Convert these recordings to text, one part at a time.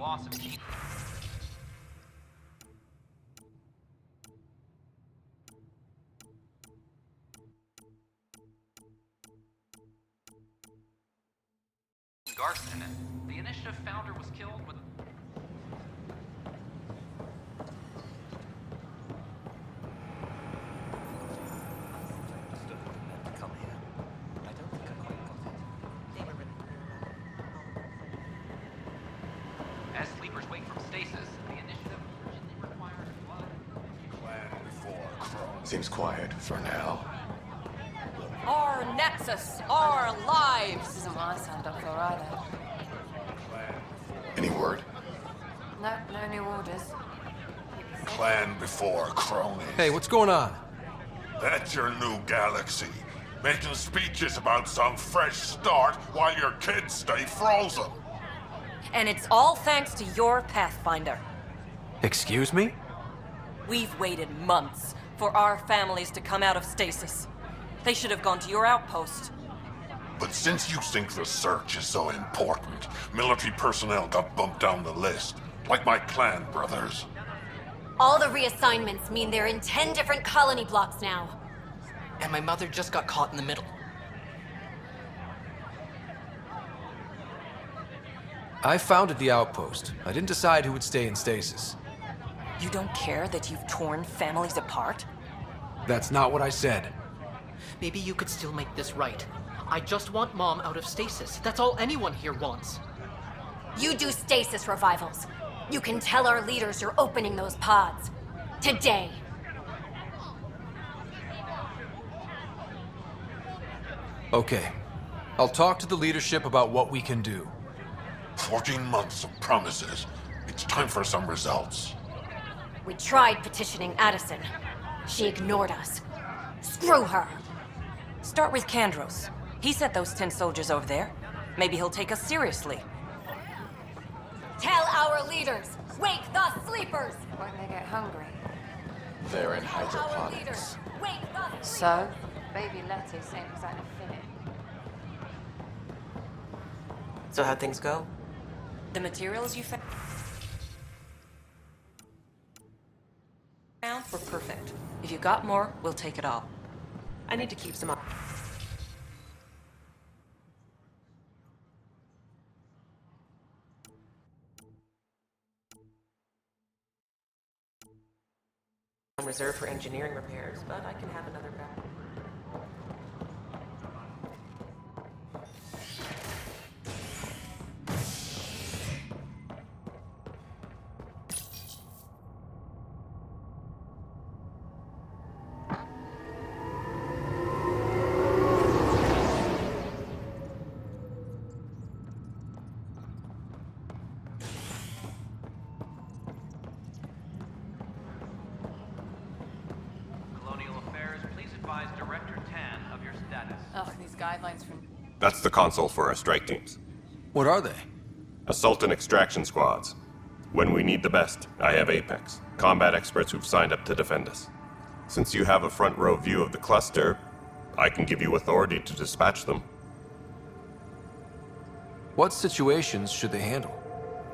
loss of gene. Garson. The initiative founder was killed with. As sleepers wake from stasis, the initiative urgently requires blood. Plan before Chrome. Seems quiet for now. Our nexus, our lives. This isn't my side of Florida. Any word? No new orders. Plan before Crony. Hey, what's going on? That's your new galaxy. Making speeches about some fresh start while your kids stay frozen. And it's all thanks to your Pathfinder. Excuse me? We've waited months for our families to come out of stasis. They should have gone to your outpost. But since you think the search is so important, military personnel got bumped down the list. Like my clan brothers. All the reassignments mean they're in 10 different colony blocks now. And my mother just got caught in the middle. I founded the outpost. I didn't decide who would stay in stasis. You don't care that you've torn families apart? That's not what I said. Maybe you could still make this right. I just want Mom out of stasis. That's all anyone here wants. You do stasis revivals. You can tell our leaders you're opening those pods. Today. Okay. I'll talk to the leadership about what we can do. 14 months of promises. It's time for some results. We tried petitioning Addison. She ignored us. Screw her. Start with Kandros. He sent those 10 soldiers over there. Maybe he'll take us seriously. Tell our leaders, wake the sleepers! Won't they get hungry? They're in Our hydroponics. leaders, wake the sleepers! So, baby lettuce ain't exactly finished. So how'd things go? The materials you found were perfect. If you got more, we'll take it all. I need to keep some up. Reserved for engineering repairs, but I can have another back. Director Tan of your status. Ugh, these guidelines from... That's the console for our strike teams. What are they? Assault and extraction squads. When we need the best, I have Apex, combat experts who've signed up to defend us. Since you have a front row view of the cluster, I can give you authority to dispatch them. What situations should they handle?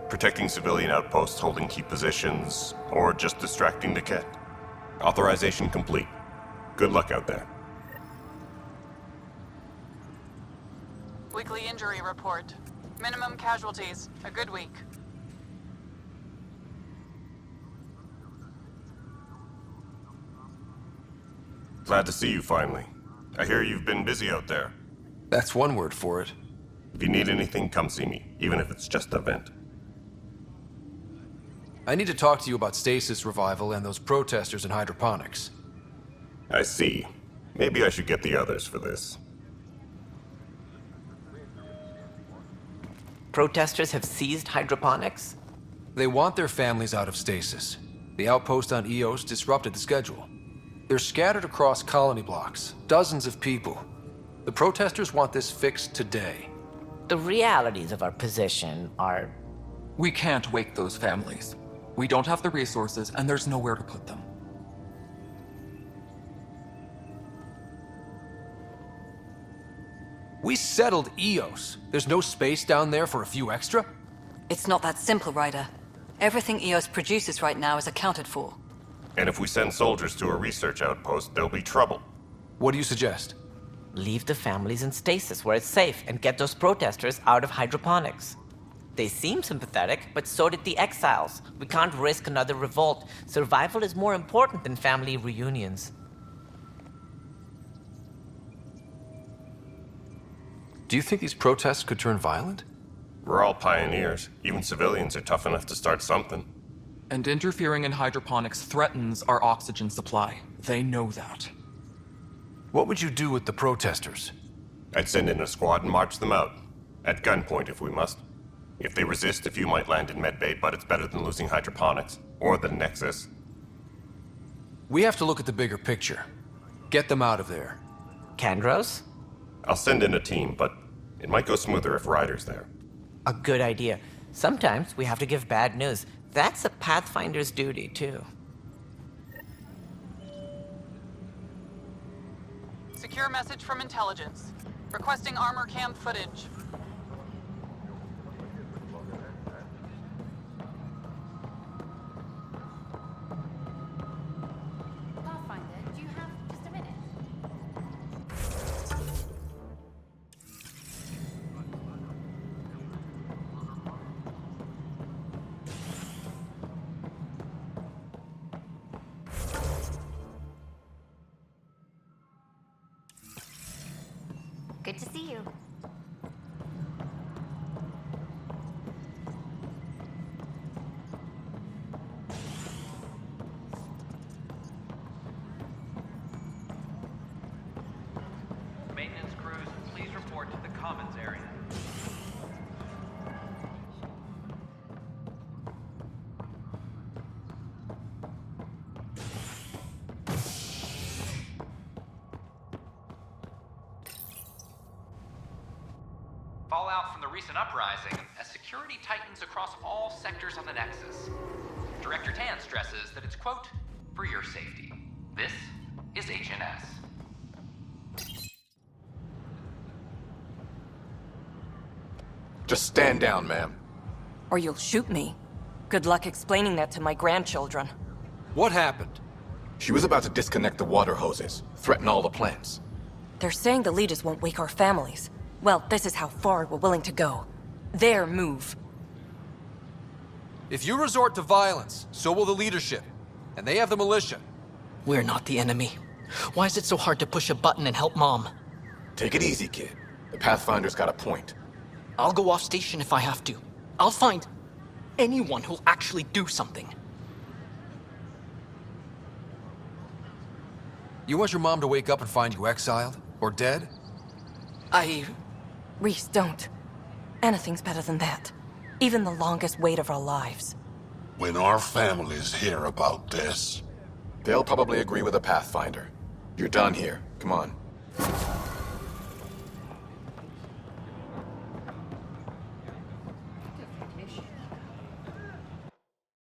Protecting civilian outposts holding key positions, or just distracting the kit. Authorization complete. Good luck out there. Weekly injury report. Minimum casualties. A good week. Glad to see you finally. I hear you've been busy out there. That's one word for it. If you need anything, come see me, even if it's just a vent. I need to talk to you about stasis revival and those protesters in hydroponics. I see. Maybe I should get the others for this. Protesters have seized hydroponics? They want their families out of stasis. The outpost on Eos disrupted the schedule. They're scattered across colony blocks, dozens of people. The protesters want this fixed today. The realities of our position are... We can't wake those families. We don't have the resources, and there's nowhere to put them. We settled Eos. There's no space down there for a few extra? It's not that simple, Ryder. Everything EOS produces right now is accounted for. And if we send soldiers to a research outpost, there'll be trouble. What do you suggest? Leave the families in stasis where it's safe and get those protesters out of hydroponics. They seem sympathetic, but so did the exiles. We can't risk another revolt. Survival is more important than family reunions. Do you think these protests could turn violent? We're all pioneers. Even civilians are tough enough to start something. And interfering in hydroponics threatens our oxygen supply. They know that. What would you do with the protesters? I'd send in a squad and march them out. At gunpoint if we must. If they resist, a few might land in medbay, but it's better than losing hydroponics. Or the Nexus. We have to look at the bigger picture. Get them out of there. Kandros? I'll send in a team, but it might go smoother if Ryder's there. A good idea. Sometimes we have to give bad news. That's a Pathfinder's duty, too. Secure message from intelligence. Requesting armor cam footage. Pathfinder, do you have just a minute? Good to see you. Maintenance crews, please report to the commons area. Fallout from the recent uprising as security tightens across all sectors on the Nexus. Director Tan stresses that it's, quote, for your safety. This is HNS. Just stand down, ma'am. Or you'll shoot me. Good luck explaining that to my grandchildren. What happened? She was about to disconnect the water hoses, threaten all the plants. They're saying the leaders won't wake our families. Well, this is how far we're willing to go. Their move. If you resort to violence, so will the leadership. And they have the militia. We're not the enemy. Why is it so hard to push a button and help Mom? Take it easy, kid. The Pathfinder's got a point. I'll go off station if I have to. I'll find anyone who'll actually do something. You want your mom to wake up and find you exiled? Or dead? Reese, don't. Anything's better than that. Even the longest wait of our lives. When our families hear about this... They'll probably agree with the Pathfinder. You're done here. Come on.